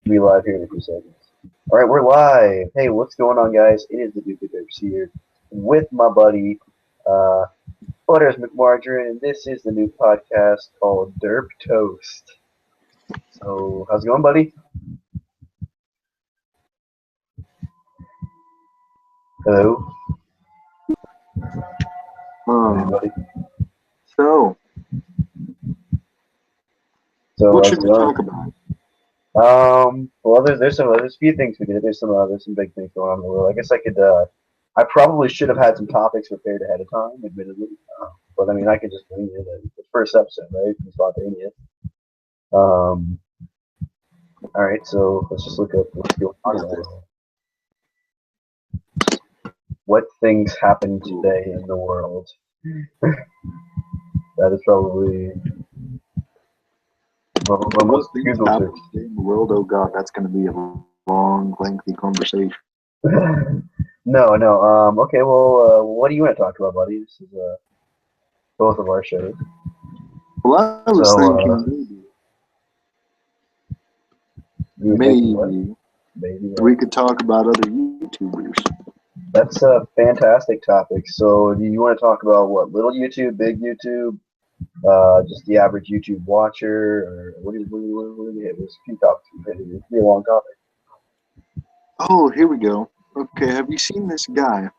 Be live here in a few seconds. All right, we're live. Hey, what's going on, guys? It is the Duke of Derps here with my buddy uh, Butters McMargarine, and this is the new podcast called Derp Toast. So, how's it going, buddy? Hello, hey, Um, buddy. so, So, what how's should it we talk going? about? Well, there's a few things we could. There's some big things going on in the world. I guess I probably should have had some topics prepared ahead of time, admittedly. But I mean, I could just wing it. The first episode, right? It's spontaneous. Um, all right, so let's just look up what's going on in the world. What things happened today in the world? That is probably my What most things Google search. happen today in the world? Oh God, that's going to be a long, lengthy conversation. No. Okay, well, what do you want to talk about, buddy? This is both of our shows. Well, I was So, thinking you were thinking what? maybe Maybe. we could talk about other YouTubers. That's a fantastic topic. So, do you want to talk about what? Little YouTube, big YouTube, just the average YouTube watcher, or what do we hit? There's a few topics we hit. It's a long topic. Oh, here we go. Okay, have you seen this guy?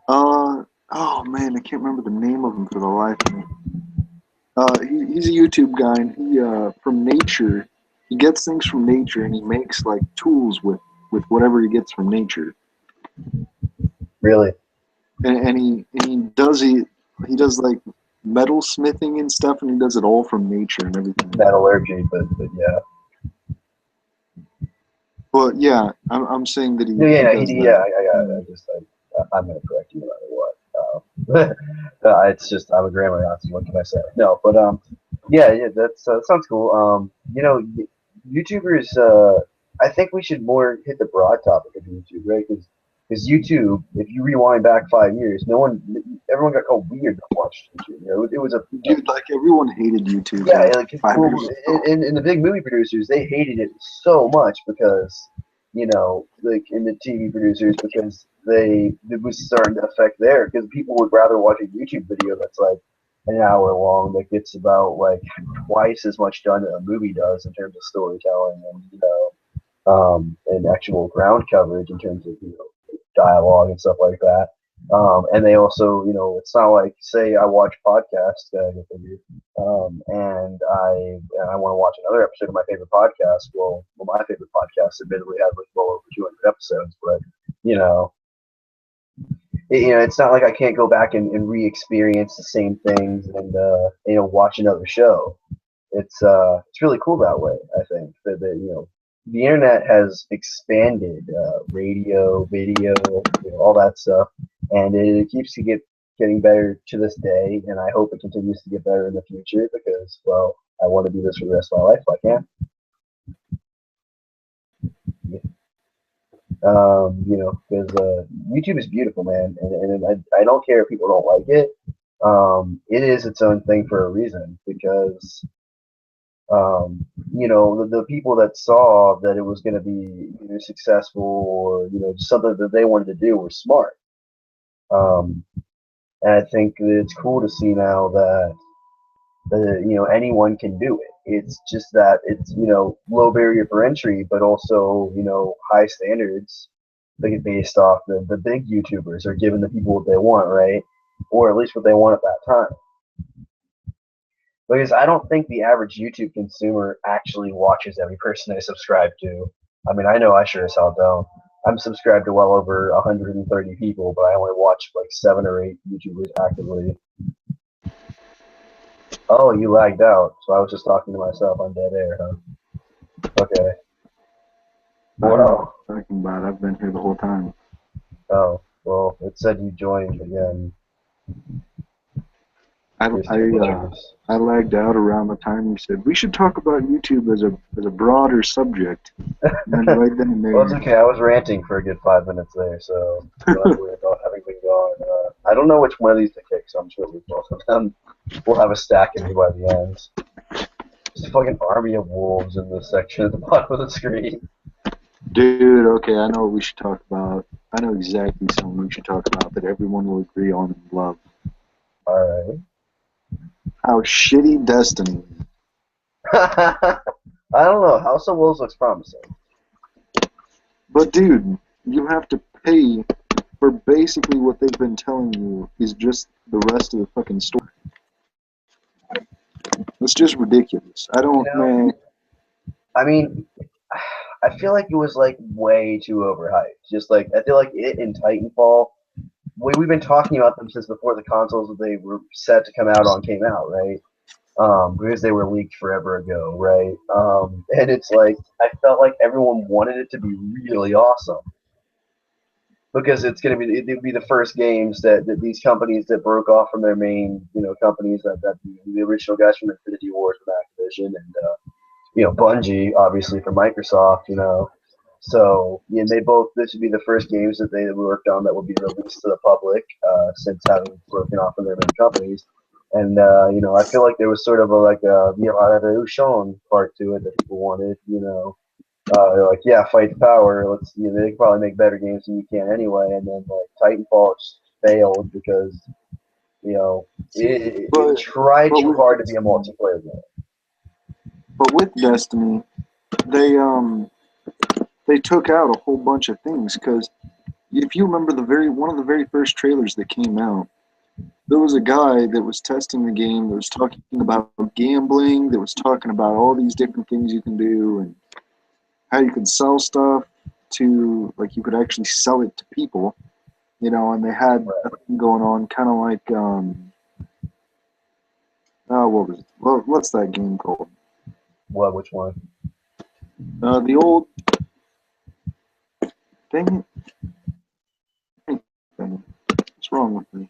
Oh man, I can't remember the name of him for the life of me. He's a YouTube guy, and from nature. He gets things from nature, and he makes like tools with whatever he gets from nature. Really, He does like metal smithing and stuff, and he does it all from nature and everything. metallurgy, but yeah. But yeah, I'm saying that No, he yeah, does that. I'm gonna correct you no matter what. It's just I'm a grammar Nazi. What can I say? No, but yeah, that sounds cool. YouTubers. I think we should more hit the broad topic of YouTube, right? Because YouTube, if you rewind back 5 years, everyone got called weird that watched YouTube. It was Dude, like everyone hated YouTube yeah, like like 5 years ago. in the big movie producers, they hated it so much because like in the TV producers because it was starting to affect because people would rather watch a YouTube video that's like an hour long that gets about like twice as much done that a movie does in terms of storytelling and and actual ground coverage in terms of dialogue and stuff like that. And they also, it's not like say I watch podcasts, and I want to watch another episode of my favorite podcast. Well, my favorite podcast admittedly has like well over 200 episodes, but you know, it's not like I can't go back and re-experience the same things and watch another show. It's really cool that way. I think that the internet has expanded radio, video, all that stuff, and it keeps getting better to this day. And I hope it continues to get better in the future because, well, I want to do this for the rest of my life if I can. Because YouTube is beautiful, man, and I don't care if people don't like it. It is its own thing for a reason because the people that saw that it was going to be either successful or just something that they wanted to do were smart. Um, and I think that it's cool to see now that anyone can do it. It's just that it's low barrier for entry, but also high standards. Based off the big YouTubers are giving the people what they want, right? Or at least what they want at that time. Because I don't think the average YouTube consumer actually watches every person they subscribe to. I mean, I know I sure as hell don't. I'm subscribed to well over 130 people, but I only watch like 7 or 8 YouTubers actively. Oh, you lagged out, so I was just talking to myself on dead air, huh? Okay. I don't know what Well, you're talking about. I've been here the whole time. oh, well, it said you joined again. I Here's I two uh, pictures. I lagged out around the time you said we should talk about YouTube as a broader subject. And then right then and Well, it's there, okay. I was ranting for a good 5 minutes there, so don't have to worry about having been gone. I don't know which one of these to kick, so I'm sure both of them. We'll have a stack of me by the end. Just a fucking army of wolves in this section at the bottom of the screen. Dude, okay, I know what we should talk about. I know exactly something we should talk about that everyone will agree on and love. Alright. How shitty Destiny. I don't know. House of Wolves looks promising. But dude, you have to pay for basically what they've been telling you is just the rest of the fucking story. It's just ridiculous. I don't, man. I mean, I feel like it was like way too overhyped. Just like I feel like it and Titanfall. We've been talking about them since before the consoles that they were set to come out on came out, right? Because they were leaked forever ago, right? And it's like I felt like everyone wanted it to be really awesome because it's gonna be it'd be the first games that these companies that broke off from their main companies that the original guys from Infinity Ward from Activision and Bungie obviously for Microsoft, So yeah, this would be the first games that they worked on that will be released to the public since having broken off from their main companies. And I feel like there was sort of a revolution part to it that people wanted. They're like, yeah, fight the power. They can probably make better games than you can anyway. And then like Titanfall just failed because it tried too hard to be a multiplayer game. But with Destiny, they took out a whole bunch of things because if you remember one of the very first trailers that came out, there was a guy that was testing the game that was talking about gambling, that was talking about all these different things you can do and how you can sell stuff to, like, you could actually sell it to people, and they had a thing going on kind of like, what's that game called? What? Which one? The old, dang it, what's wrong with me?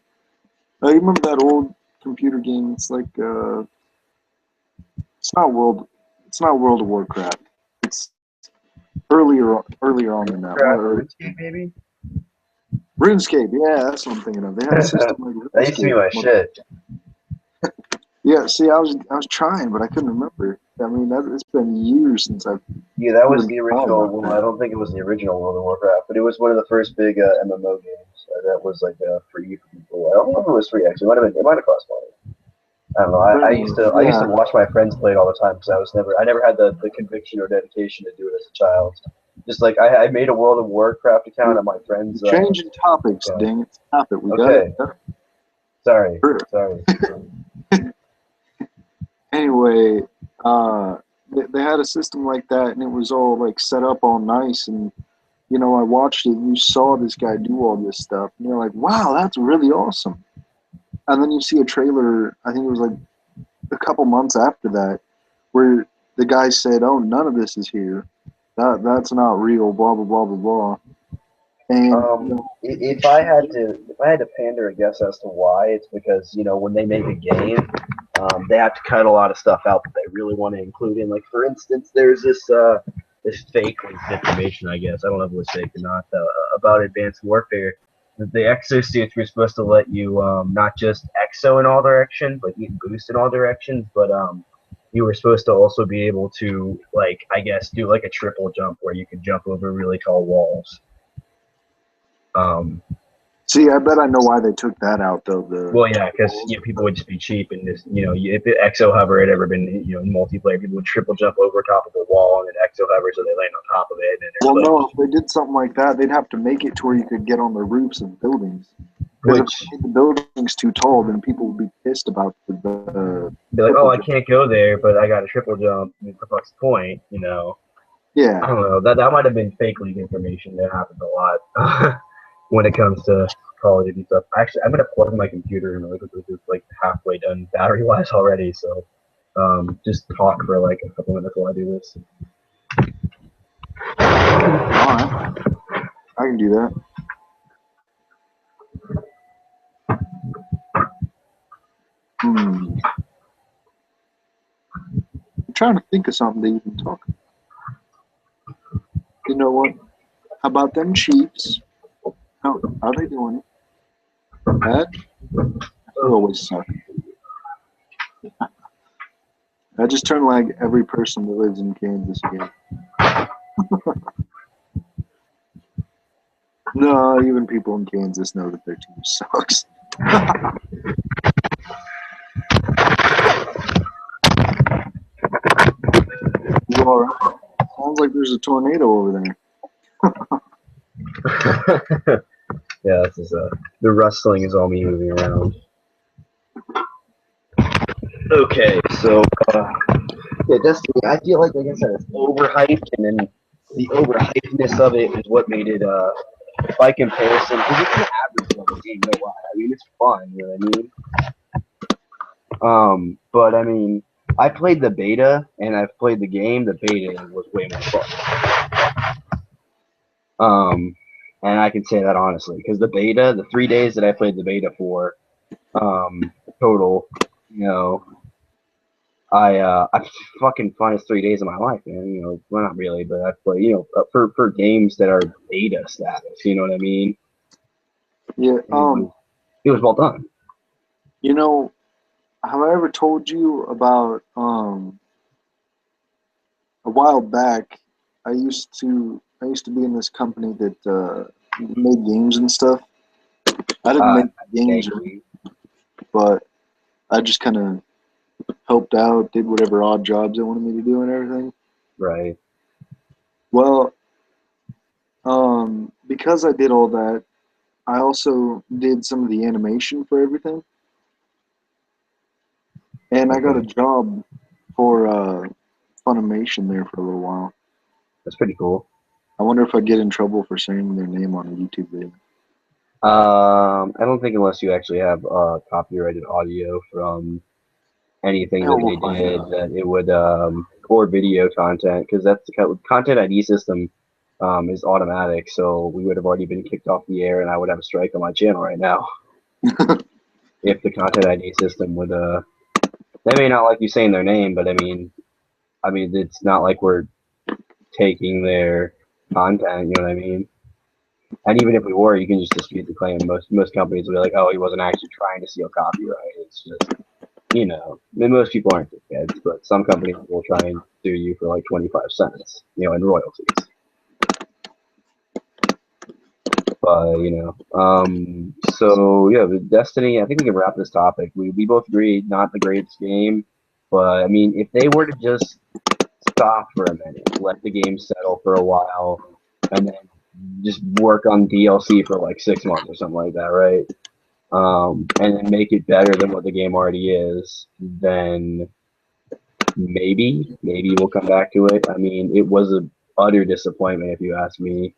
You remember that old computer game? It's like it's not World of Warcraft. It's earlier on than that. RuneScape, maybe. RuneScape, yeah, that's what I'm thinking of. They had a system like RuneScape. That used to be my shit. Yeah, see, I was trying, but I couldn't remember. I mean, it's been years since I've. Yeah, that was the original. Well, I don't think it was the original World of Warcraft, but it was one of the first big MMO games that was like free for people. I don't know if it was free actually. It might have cost money. I don't know. I used to watch my friends play it all the time because I never had the conviction or dedication to do it as a child. Just like I made a World of Warcraft account on my friends. Changing topics, dang it! Stop it. We okay. got it. Sorry. Anyway, they had a system like that, and it was all like set up all nice. And I watched it, and you saw this guy do all this stuff, and you're like, "Wow, that's really awesome." And then you see a trailer. I think it was like a couple months after that, where the guy said, "Oh, none of this is here. That's not real." Blah blah blah blah blah. And if I had to pander a guess as to why, it's because when they make a game, they have to cut a lot of stuff out that they really want to include in. Like for instance, there's this fake information, I guess I don't know if it was fake or not, about Advanced Warfare. The exosuits were supposed to let you not just exo in all directions, but you can boost in all directions, but you were supposed to also be able to, like, I guess, do like a triple jump where you could jump over really tall walls. See, I bet I know why they took that out, though. Well, yeah, because people would just be cheap and just, if the exo hover had ever been, in multiplayer, people would triple jump over top of a wall and then exo hover so they land on top of it. And no, if they did something like that, they'd have to make it to where you could get on the roofs of buildings. Because if the building's too tall, then people would be pissed about the. Be like, oh, I can't go there, but I got a triple jump. What the fuck's the point? Yeah. I don't know. That might have been fake leak information. That happens a lot when it comes to Call of Duty stuff. Actually, I'm gonna plug my computer in because it's like halfway done battery wise already. So just talk for like a couple minutes while I do this. Alright. I can do that. I'm trying to think of something that you can talk about. You know what? How about them Chiefs? How are they doing? Bad? They always suck. I just turned like every person that lives in Kansas again. No, even people in Kansas know that their team sucks. You all right? Sounds like there's a tornado over there. Yeah, this is the rustling is all me moving around. Okay, so yeah, Destiny. I feel like I said, it's overhyped, and then the overhypedness of it is what made it by comparison, because it's an average level game. No lie. I mean, it's fun. You know what I mean? But I mean, I played the beta and I've played the game. The beta was way more fun. And I can say that honestly, because the beta, the 3 days that I played the beta for, total, you know, I fucking funnest 3 days of my life, man. You know, well, not really, but I play, you know, for games that are beta status. You know what I mean? Yeah. It was well done. You know, have I ever told you about a while back? I used to be in this company that made games and stuff. I didn't make games, but I just kind of helped out, did whatever odd jobs they wanted me to do and everything. Right. Well, because I did all that, I also did some of the animation for everything. And I got a job for Funimation there for a little while. That's pretty cool. I wonder if I get in trouble for saying their name on a YouTube video. I don't think unless you actually have copyrighted audio from anything that they did that it would or video content, because that's the content ID system is automatic, so we would have already been kicked off the air and I would have a strike on my channel right now if the content ID system would they may not like you saying their name, but I mean it's not like we're taking their content, you know what I mean? And even if we were, you can just dispute the claim. Most companies will be like, oh, he wasn't actually trying to steal copyright. It's just, you know, I mean, most people aren't dickheads, but some companies will try and sue you for like 25 cents, you know, in royalties. But, you know, so yeah, with Destiny, I think we can wrap this topic. We both agreed not the greatest game, but I mean, if they were to just stop for a minute, let the game settle for a while, and then just work on DLC for like 6 months or something like that, right? And then make it better than what the game already is, then maybe we'll come back to it. I mean, it was a utter disappointment if you ask me.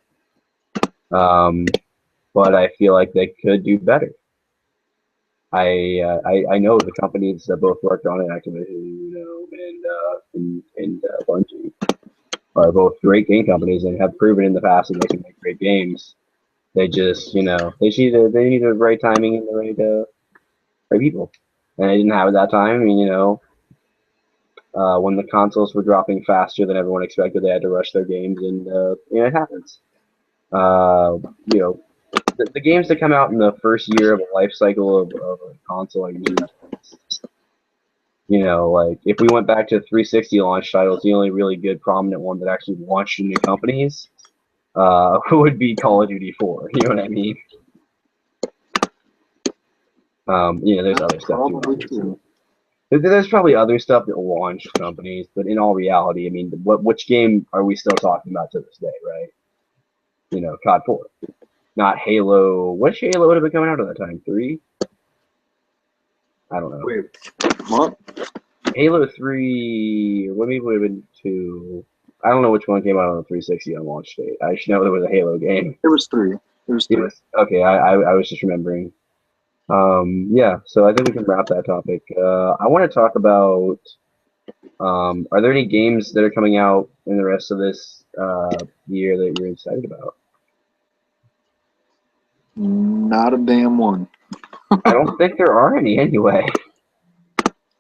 But I feel like they could do better. I know the companies that both worked on it, Activision, you know, and Bungie, are both great game companies and have proven in the past that they can make great games. They just, you know, they need the right timing and the right people, and they didn't have it that time. I mean, you know, when the consoles were dropping faster than everyone expected, they had to rush their games, and you know, it happens. You know, the games that come out in the first year of a life cycle of a console, I mean, you know, like if we went back to 360 launch titles, the only really good prominent one that actually launched in new companies would be Call of Duty 4. You know what I mean? You know, there's other stuff too. There's probably other stuff that launched companies, but in all reality, I mean, which game are we still talking about to this day, right? You know, COD 4, not Halo. Which Halo would have been coming out at that time? 3? I don't know. Wait, what? Halo 3, what maybe would have been 2. I don't know which one came out on the 360 on launch date. I should know there was a Halo game. It was 3. Okay, I was just remembering. Yeah, so I think we can wrap that topic. I want to talk about, are there any games that are coming out in the rest of this year that you're excited about? Not a damn one. I don't think there are any anyway.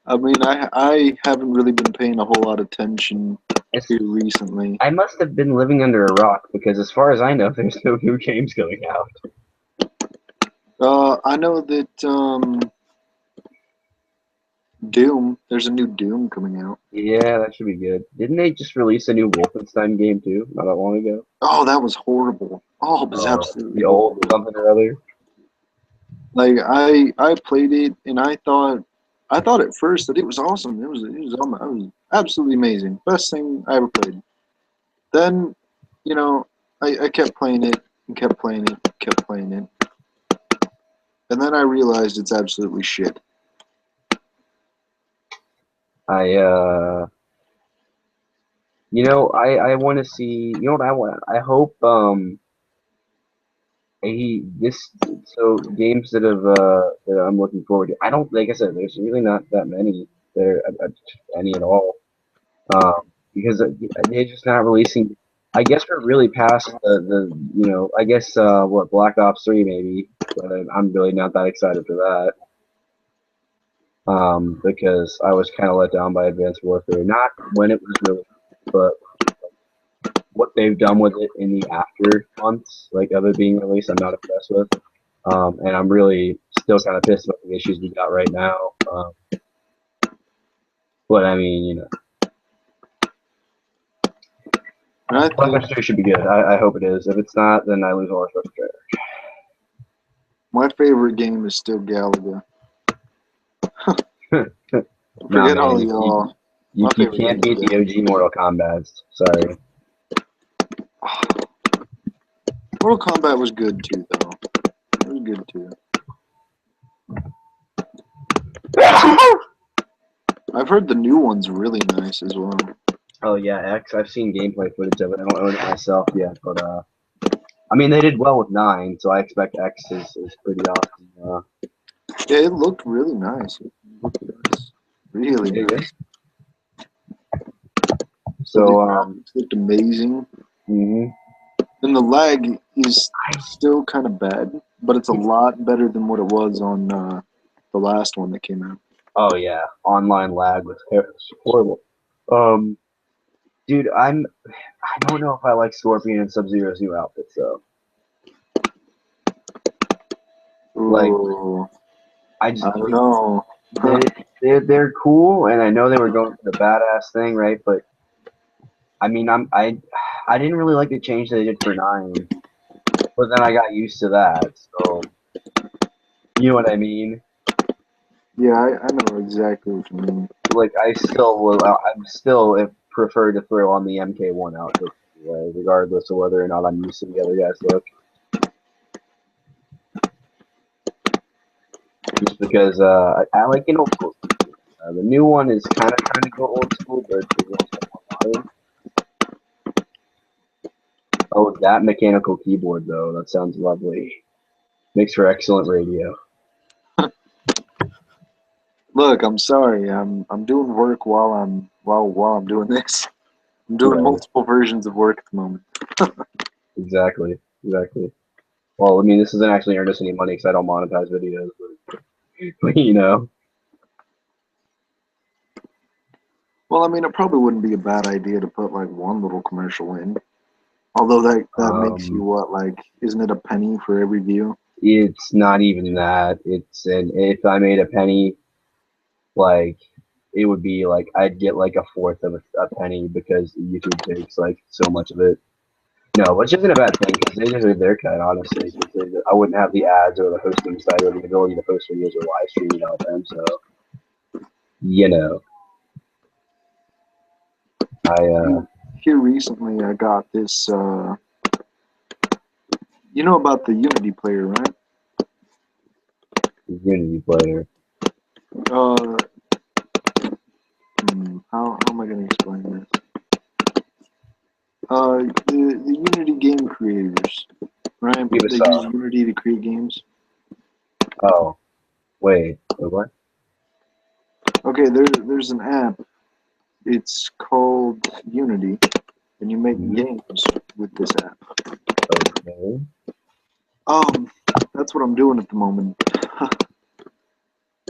I mean, I haven't really been paying a whole lot of attention to recently. I must have been living under a rock, because as far as I know, there's no new games going out. I know that Doom. There's a new Doom coming out. Yeah, that should be good. Didn't they just release a new Wolfenstein game too, not that long ago? Oh, that was horrible. Oh, it was Oh, absolutely the old horrible. something or other. Like I played it and I thought at first that it was awesome. It was absolutely amazing. Best thing I ever played. Then, I kept playing it and kept playing it, kept playing it. And then I realized it's absolutely shit. I I want to see. You know what I want? I hope this so games that I'm looking forward to. I don't like I said. There's really not that many there, any at all. Because they're just not releasing. I guess we're really past the I guess what Black Ops 3 maybe, but I'm really not that excited for that. Because I was kind of let down by Advanced Warfare, not when it was released, but what they've done with it in the after months, like of it being released, I'm not impressed with. And I'm really still kind of pissed about the issues we got right now. But I mean, And I Black think Ops 3 should be good. I hope it is. If it's not, then I lose all respect for my favorite game is still Galaga. it. Nah, Forget all man, y'all. you My favorite can't game beat is the OG Mortal Kombat. Sorry. Mortal Kombat was good too, though. It was good too. I've heard the new one's really nice as well. Oh yeah, X. I've seen gameplay footage of it. I don't own it myself yet, but I mean they did well with 9, so I expect X is pretty awesome. Yeah, it looked really nice. It looked nice. Really Yeah, yeah. nice. The So graphics looked amazing. mhm. And the lag is still kind of bad, but it's a lot better than what it was on the last one that came out. Oh yeah, online lag was horrible. Um, dude, I don't know if I like Scorpion and Sub Zero's new outfits though. Like Ooh, I just I don't know. they're cool, and I know they were going for the badass thing, right? But I mean, I didn't really like the change they did for 9, but then I got used to that. So you know what I mean? Yeah, I know exactly what you mean. Like I still will. I'm still prefer to throw on the MK1 outfit, regardless of whether or not I'm used to the other guys' look. Just because I like old school. The new one is kind of trying to go old school, but it's also more modern. Oh, that mechanical keyboard though, that sounds lovely. Makes for excellent radio. Look, I'm sorry. I'm doing work while I'm doing this. I'm doing Right. multiple versions of work at the moment. Exactly. Exactly. Well, I mean, this doesn't actually earn us any money because I don't monetize videos, but Well, I mean, it probably wouldn't be a bad idea to put like one little commercial in. Although that makes you um, what, like, isn't it a penny for every view? it's not even that. If I made a penny, like it would be like I'd get like a fourth of a penny because YouTube takes like so much of it. No, which isn't a bad thing because they deserve their cut, honestly. 'Cause I wouldn't have the ads or the hosting side or the ability to post videos or live stream without them. So, you know, I Here recently, I got this. You know about the Unity player, right? Unity player. Uh, how am I going to explain this? The Unity game creators, right? They use Ubisoft. Unity to create games. Oh, wait, what? Okay, there's an app. It's called Unity, and you make Hmm. games with this app. Okay. That's what I'm doing at the moment.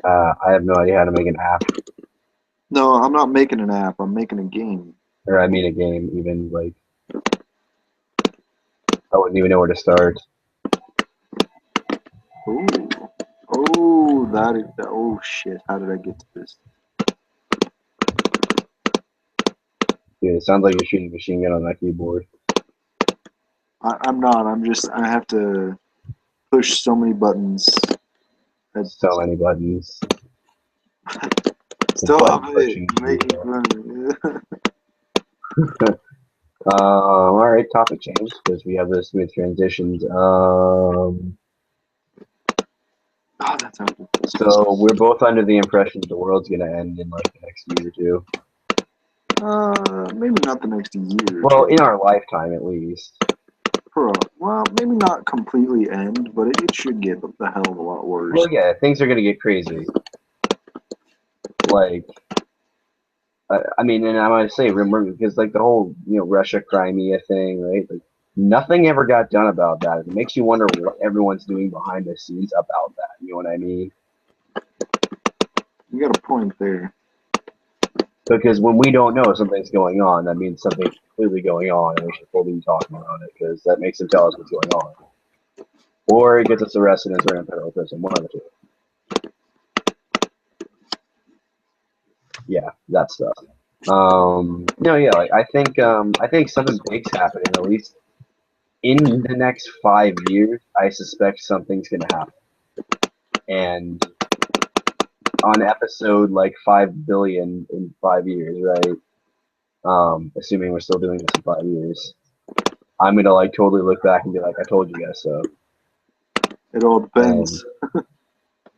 I have no idea how to make an app, No, I'm not making an app. I'm making a game. or I mean a game. Even like I wouldn't even know where to start. Ooh. Oh, that is. Oh shit! How did I get to this? Dude, it sounds like you're shooting a machine gun on that keyboard. I'm not. I have to push so many buttons. So many buttons. Stop Button it. pushing. Making fun of me. All right, topic change because we have this smooth transitions. Oh, that sounds good. So we're both under the impression that the world's gonna end in like the next year or two. Maybe not the next year. Well, in our lifetime at least. Well, maybe not completely end, but it should get the hell of a lot worse. Well, yeah, things are gonna get crazy. Like, I mean, and I might say, remember, because like the whole, Russia Crimea thing, right? Like, nothing ever got done about that. It makes you wonder what everyone's doing behind the scenes about that. You know what I mean? You got a point there. Because when we don't know something's going on, that means something's clearly going on, and we should probably be talking about it because that makes them tell us what's going on. Or it gets us arrested and thrown in federal prison. One of the two. Yeah, that stuff. Like I think something big's happening. At least in the next 5 years, I suspect something's gonna happen. And on episode like 5 billion in 5 years, right? Assuming we're still doing this in 5 years, I'm gonna like totally look back and be like, I told you guys so. It all depends.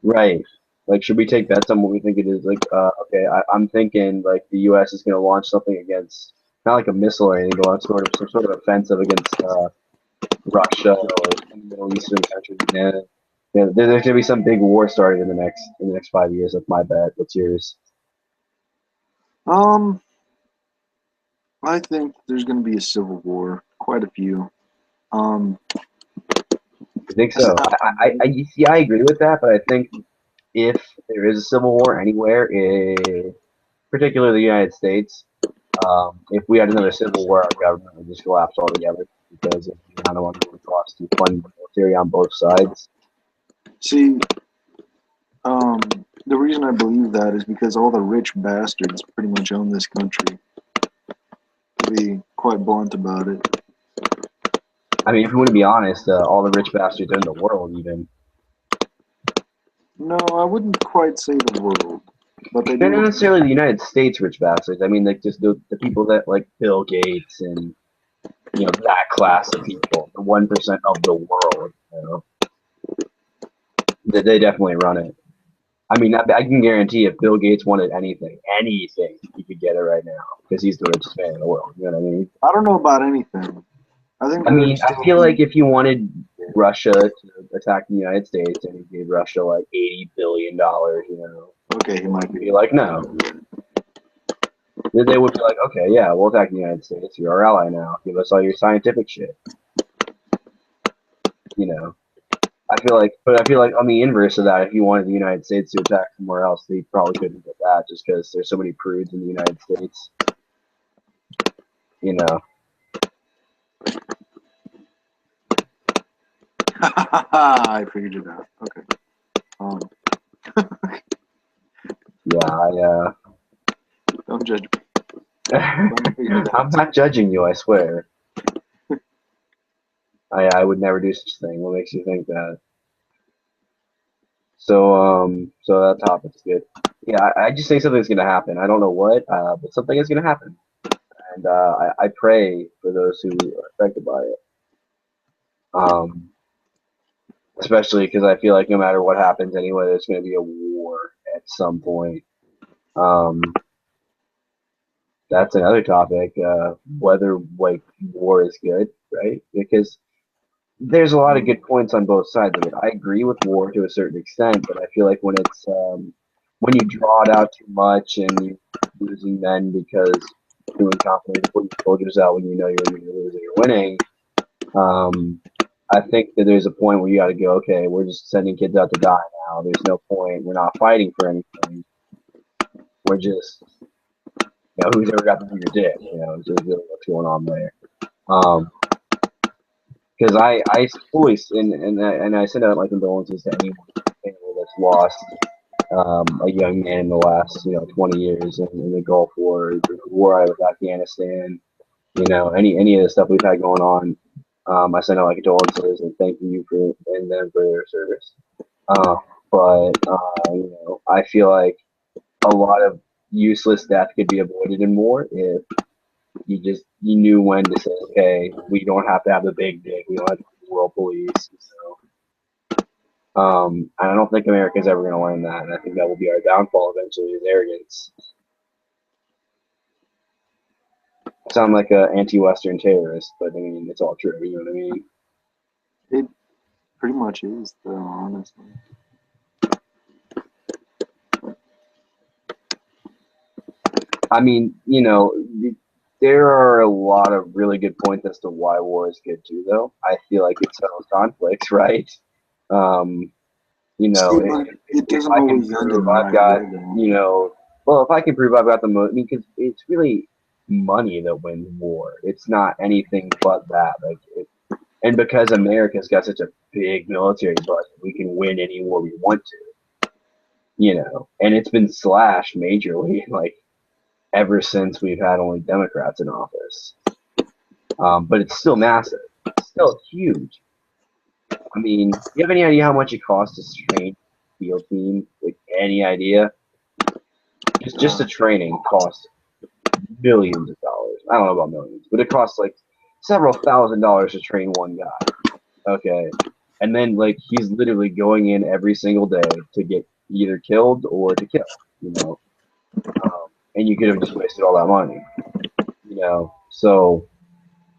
Right. Like, should we take bets on what we think it is? Like, okay, I'm thinking like the U.S. is gonna launch something against, not like a missile or anything, but some sort of offensive against Russia or some Middle Eastern country. There's gonna be some big war started in the next 5 years. That's my bet. What's yours? I think there's going to be a civil war. Quite a few. I think so. I agree with that, but I think if there is a civil war anywhere, particularly the United States, if we had another civil war, our government would just collapse altogether because of the amount of money it would cost to fund the military on both sides. See, the reason I believe that is because all the rich bastards pretty much own this country. To be quite blunt about it. I mean, if you want to be honest, all the rich bastards own the world, even. No, I wouldn't quite say the world, but they They're do. not necessarily the United States rich bastards. I mean, like just the people that like Bill Gates and that class of people, the 1% of the world. They definitely run it. I mean, I can guarantee if Bill Gates wanted anything, he could get it right now because he's the richest man in the world. You know what I mean? I don't know about anything. I feel like if you wanted Russia to attack the United States and he gave Russia like $80 billion, okay, he might be like, no. They would be like, okay, yeah, we'll attack the United States. You're our ally now. Give us all your scientific shit. I feel like on the inverse of that, if you wanted the United States to attack somewhere else, they probably couldn't get that just because there's so many prudes in the United States. I figured it out. Okay. Yeah, Don't judge me. I'm not judging you, I swear. I would never do such a thing. What makes you think that? So that topic's good. Yeah, I just think something's gonna happen. I don't know what, but something is gonna happen, and I pray for those who are affected by it. Especially because I feel like no matter what happens anyway, there's gonna be a war at some point. That's another topic. Whether like war is good, right? Because there's a lot of good points on both sides of it. I agree with war to a certain extent, but I feel like when when you draw it out too much and you're losing men because you're doing confident to put your soldiers out when you know you're losing or winning, I think that there's a point where you got to go, okay, we're just sending kids out to die now. There's no point. We're not fighting for anything. We're just, who's ever got the bigger dick? Is really what's going on there. Because I fully and I send out my condolences to anyone that's lost a young man in the last 20 years in the Gulf War, the war out of Afghanistan, any of the stuff we've had going on. I send out like condolences and thank you and them for their service. But I feel like a lot of useless death could be avoided in war if you knew when to say, okay, we don't have to have the big dick, we don't have to have the world police. And I don't think America's ever going to learn that, and I think that will be our downfall eventually, is arrogance. I sound like an anti-Western terrorist, but I mean, it's all true, you know what I mean? It pretty much is, though, honestly. I mean, there are a lot of really good points as to why war is good too, though. I feel like it settles conflicts, right? See, but If it doesn't I can always end in prove the I've right got, way, though. well, if I can prove I've got the most, because it's really money that wins war. It's not anything but that. And because America's got such a big military budget, we can win any war we want to, and it's been slashed majorly, like, ever since we've had only Democrats in office. But it's still massive. It's still huge. I mean, do you have any idea how much it costs to train a field team? Like, any idea? Just the training costs millions of dollars. I don't know about millions, but it costs like several $1,000s to train one guy. Okay. And then, like, he's literally going in every single day to get either killed or to kill, and you could have just wasted all that money, So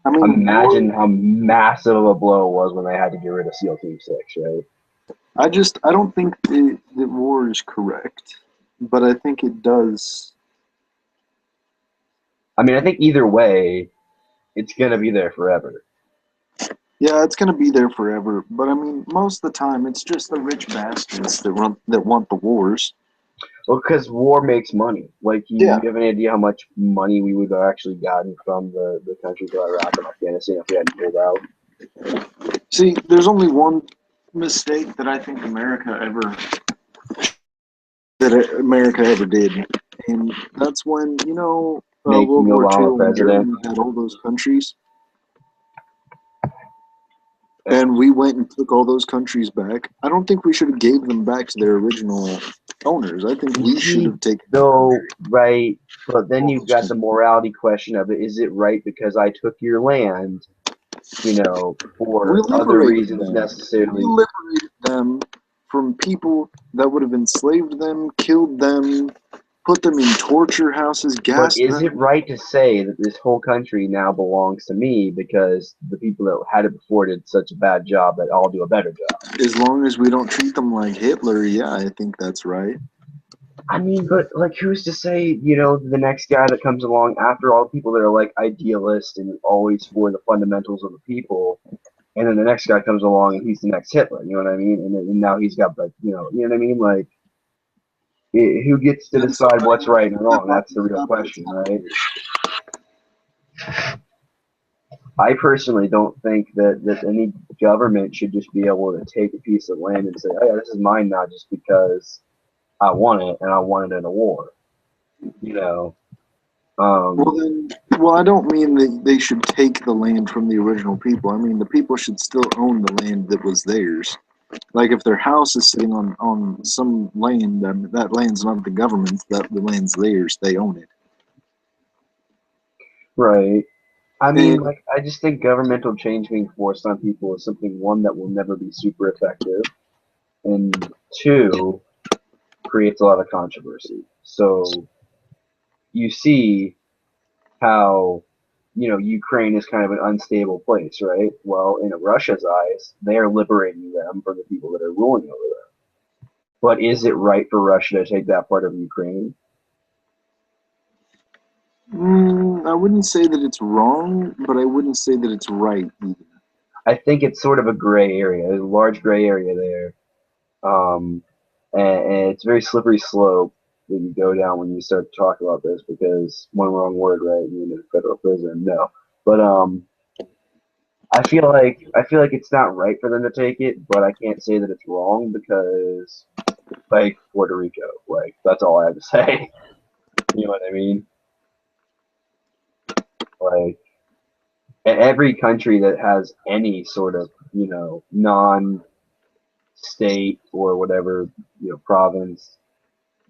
I mean, imagine how massive of a blow it was when they had to get rid of SEAL Team 6, right? I don't think that war is correct, but I think it does. I mean, I think either way, it's going to be there forever. Yeah, it's gonna be there forever. But I mean, most of the time, it's just the rich bastards that want the wars. Well, because war makes money. Like, Yeah. you have any idea how much money we would have actually gotten from the countries of Iraq and Afghanistan if we hadn't pulled out? See, there's only one mistake that I think America ever did, and that's when Making World War Obama II, when president. Germany had all those countries, and we went and took all those countries back. I don't think we should have gave them back to their original owners. I think we should have taken. No, right, but then you've got the morality question of it. Is it right because I took your land, for other reasons necessarily? We liberated them from people that would have enslaved them, killed them, put them in torture houses, But gassed is them. it right to say that this whole country now belongs to me because the people that had it before did such a bad job that I'll do a better job? As long as we don't treat them like Hitler, yeah, I think that's right. I mean, but, like, who's to say, the next guy that comes along after all the people that are, like, idealists and always for the fundamentals of the people, and then the next guy comes along and he's the next Hitler, you know what I mean? And now he's got, like, you know what I mean? Like, who gets to decide what's right and wrong? That's the real question, right? I personally don't think that any government should just be able to take a piece of land and say, oh, yeah, this is mine now just because I want it and I want it in a war. Well, I don't mean that they should take the land from the original people. I mean, the people should still own the land that was theirs. Like, if their house is sitting on some land, that land's not the government's, the land's theirs. They own it. Right. I mean, like, I just think governmental change being forced on people is something, one, that will never be super effective, and two, creates a lot of controversy. So you see how, Ukraine is kind of an unstable place, right? Well, in Russia's eyes, they are liberating them from the people that are ruling over them. But is it right for Russia to take that part of Ukraine? I wouldn't say that it's wrong, but I wouldn't say that it's right either. I think it's sort of a gray area. There's a large gray area there. And it's a very slippery slope that you go down when you start to talk about this, because one wrong word, right, you're in a federal prison. No. But I feel like it's not right for them to take it, but I can't say that it's wrong because like Puerto Rico. Like that's all I have to say. You know what I mean? Like every country that has any sort of non-state or whatever province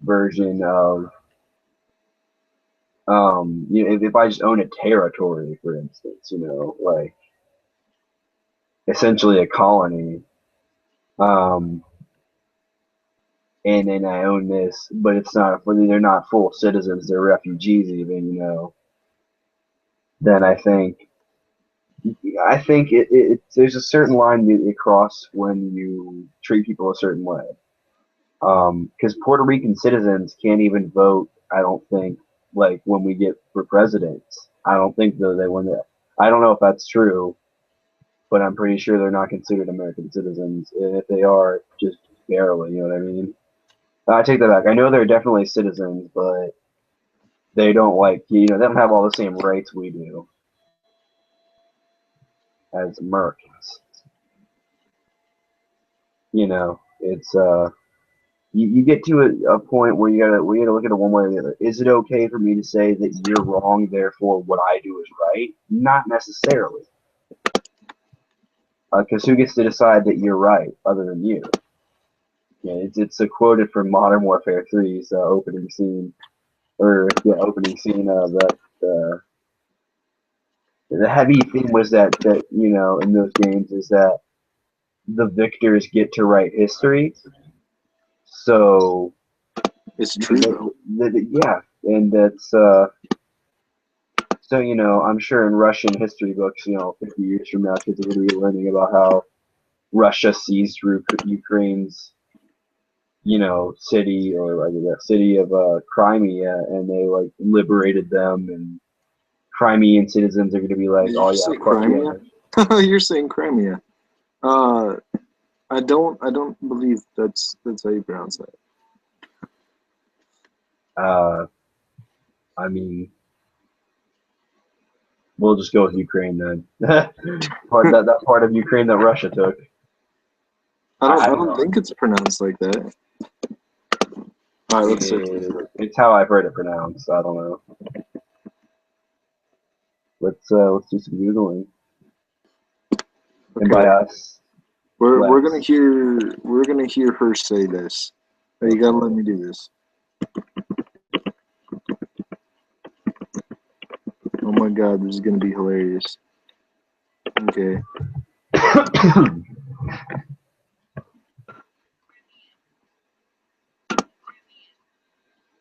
version of if I just own a territory, for instance, like essentially a colony, um, and then I own this, but it's not they're not full citizens, they're refugees even, then I think there's a certain line you cross when you treat people a certain way. Because Puerto Rican citizens can't even vote. I don't think like when we get for presidents. I don't think though they win that. I don't know if that's true, but I'm pretty sure they're not considered American citizens. And if they are, just barely. You know what I mean? I take that back. I know they're definitely citizens, but they don't they don't have all the same rights we do as Americans. It's you get to a point where we gotta look at it one way or the other. Is it okay for me to say that you're wrong, therefore what I do is right? Not necessarily, because who gets to decide that you're right other than you? Yeah, it's a quoted from Modern Warfare 3's opening scene, opening scene. The heavy theme was that in those games is that the victors get to write history. So It's true though. yeah, and that's so I'm sure in Russian history books, 50 years from now, kids are going to be learning about how Russia seized Ukraine's, city or city of Crimea, and they like liberated them, and Crimean citizens are going to be like, Did you oh just yeah, say fuck Crimea? yeah. You're saying Crimea. I don't believe that's how you pronounce that. I mean, we'll just go with Ukraine then. that part of Ukraine that Russia took. I I don't know. think it's pronounced like that. All right, let's search this up. It's how I've heard it pronounced. I don't know. Let's do some googling. And by Okay, us, we're let's. gonna hear her say this. Oh, you gotta let me do this. Oh my god, this is gonna be hilarious. Okay.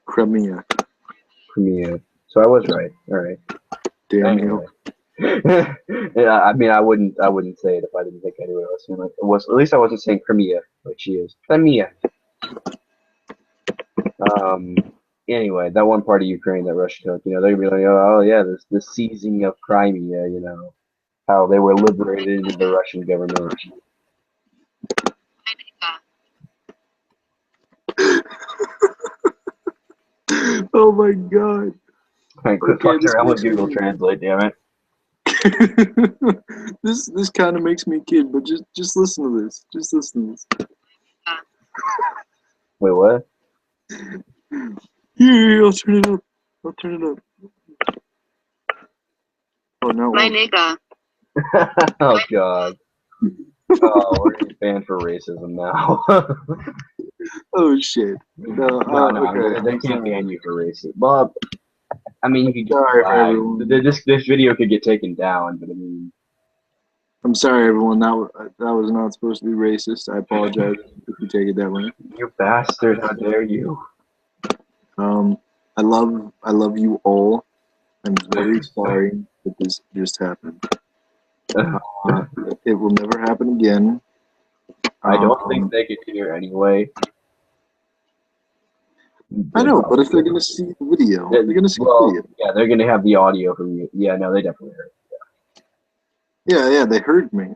Crimea. Crimea. So I was right. All right. Damn Anyway. you. Yeah, I mean, I wouldn't say it if I didn't think anyway. Like it was. At least I wasn't saying Crimea like she is. Crimea. Anyway, that one part of Ukraine that Russia took, they're gonna be like, oh yeah, the seizing of Crimea, how they were liberated into the Russian government. Oh my god. Quit fucking around with Google Translate, damn it. This kind of makes me a kid, but just listen to this. Just listen to this. Wait, what? Here, I'll turn it up. I'll turn it up. Oh no. My nigga. Oh god. Oh, we're getting banned for racism now. Oh shit. No, okay. They can't ban you for racism. Well, I mean, you could get Sorry, flagged. everyone. This video could get taken down, but I mean, I'm sorry, everyone. That was not supposed to be racist. I apologize if you take it that way. you bastard! How dare you? I love you all. I'm very sorry that this just happened. It will never happen again. I don't think they could hear anyway. I know, but if they're gonna see the video, they're gonna see the video. Yeah, they're gonna have the audio from you. Yeah, no, they definitely heard. Yeah, they heard me.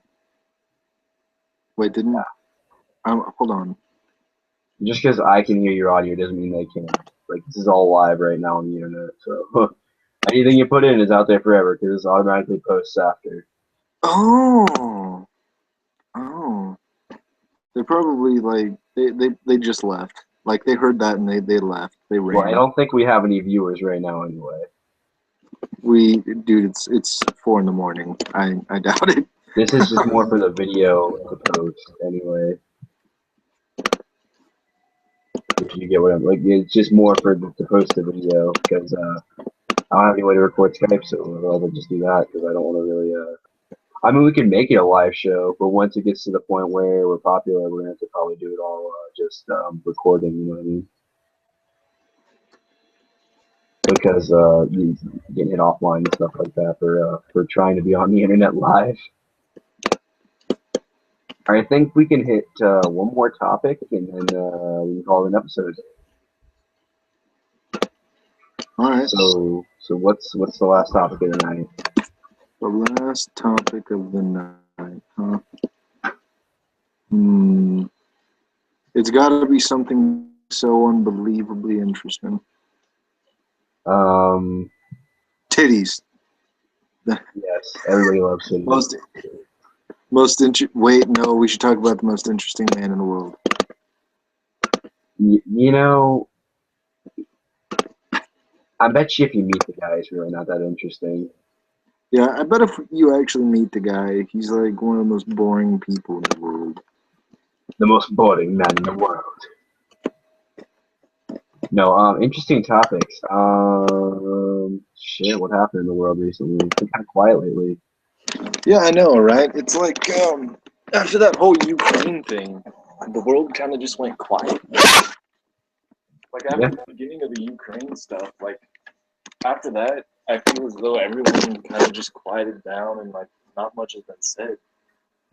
Wait, didn't? Hold on. Just because I can hear your audio doesn't mean they can. Like, this is all live right now on the internet, so anything you put in is out there forever because it's automatically posts after. Oh. They're probably like They just left. Like they heard that and they left. They Well, I ran. don't think we have any viewers right now anyway. Dude, it's 4 in the morning. I doubt it. This is just more for the video to post anyway. If you get what I'm like, it's just more for to post the video because I don't have any way to record Skype, so I'll rather just do that because I don't want to really. I mean, we can make it a live show, but once it gets to the point where we're popular, we're gonna have to probably do it all just recording. You know what I mean? Because you getting hit offline and stuff like that for trying to be on the internet live. I think we can hit one more topic and then we can call it an episode. All right. So what's the last topic of the night? The last topic of the night, huh? It's got to be something so unbelievably interesting. Titties. Yes, everybody loves titties. Wait, no, we should talk about the most interesting man in the world. You know, I bet you if you meet the guy, it's really not that interesting. Yeah, I bet if you actually meet the guy, he's like one of the most boring people in the world. The most boring man in the world. No, interesting topics. Shit, what happened in the world recently? It's been kind of quiet lately. Yeah, I know, right? It's like after that whole Ukraine thing, the world kind of just went quiet. Like after the beginning of the Ukraine stuff, like after that, I feel as though everyone kind of just quieted down and like not much has been said.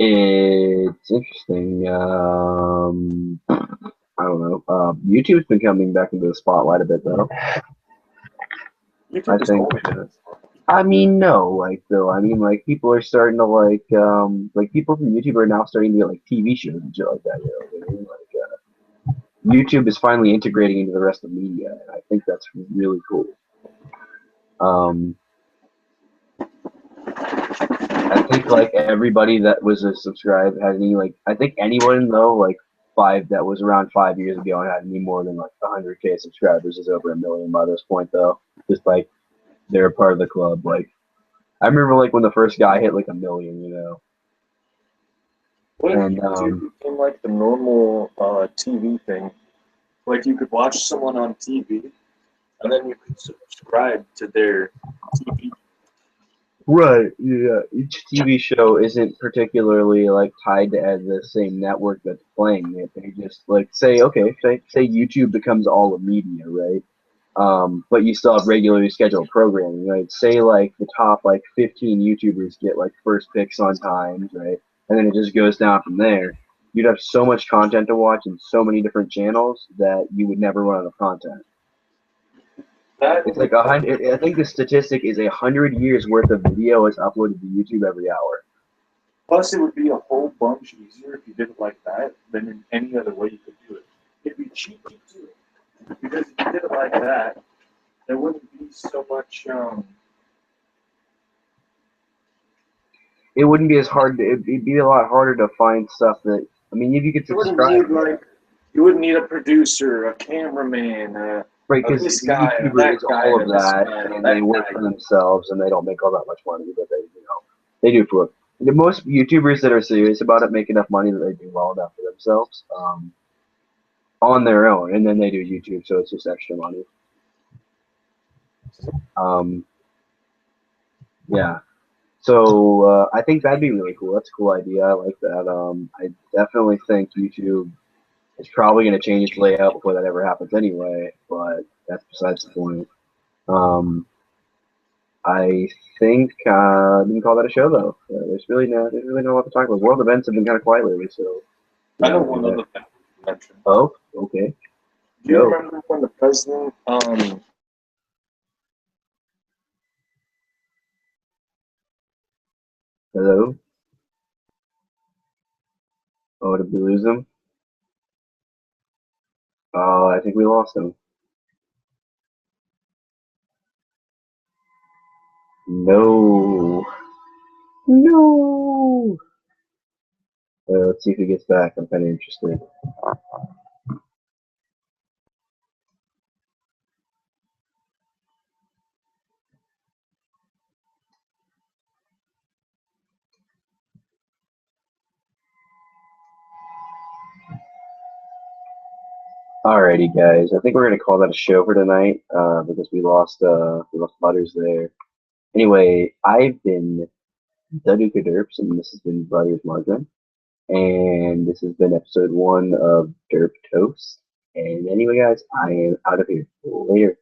It's interesting. I don't know. YouTube's been coming back into the spotlight a bit, though. YouTube I think. I mean, no, like though. I mean, like people are starting to like people from YouTube are now starting to get like TV shows and shit like that. You know what I mean? Like, YouTube is finally integrating into the rest of media, and I think that's really cool. I think like everybody that was a subscribe had any like I think anyone though like that was around 5 years ago and had any more than like 100K subscribers is over 1 million by this point though. Just like they're a part of the club. Like I remember like when the first guy hit like 1 million, you know. What if YouTube became like the normal TV thing? Like you could watch someone on TV, and then you could subscribe to their TV. Right. Yeah. Each TV show isn't particularly like tied to the same network that's playing it. They just like say, okay, say YouTube becomes all of media, right? But you still have regularly scheduled programming, right? Say like the top like 15 YouTubers get like first picks on times, right? And then it just goes down from there. You'd have so much content to watch and so many different channels that you would never run out of content. It's like 100. I think the statistic is 100 years worth of video is uploaded to YouTube every hour. Plus, it would be a whole bunch easier if you did it like that than in any other way you could do it. It'd be cheap too, because if you did it like that, there wouldn't be so much. It wouldn't be as hard. It'd be a lot harder to find stuff that. I mean, if you could subscribe. You wouldn't need a producer, a cameraman, right, because YouTuber is all of that, and they work for themselves, and they don't make all that much money, but they do for the most YouTubers that are serious about it make enough money that they do well enough for themselves on their own, and then they do YouTube, so it's just extra money. Yeah. So I think that'd be really cool. That's a cool idea. I like that. I definitely think YouTube is probably going to change its layout before that ever happens anyway, but that's besides the point. I think we can call that a show, though. There's really not a lot to talk about. World events have been kind of quiet lately, so. I know one other thing to mention. Oh, okay. Do you remember when the president Hello? Oh, did we lose him? Oh, I think we lost him. No. No. Let's see if he gets back. I'm kind of interested. Alrighty, guys. I think we're gonna call that a show for tonight because we lost Butters there. Anyway, I've been Duduka Derps, and this has been Brothers Margarine, and this has been episode 1 of Derp Toast. And anyway, guys, I am out of here. Later.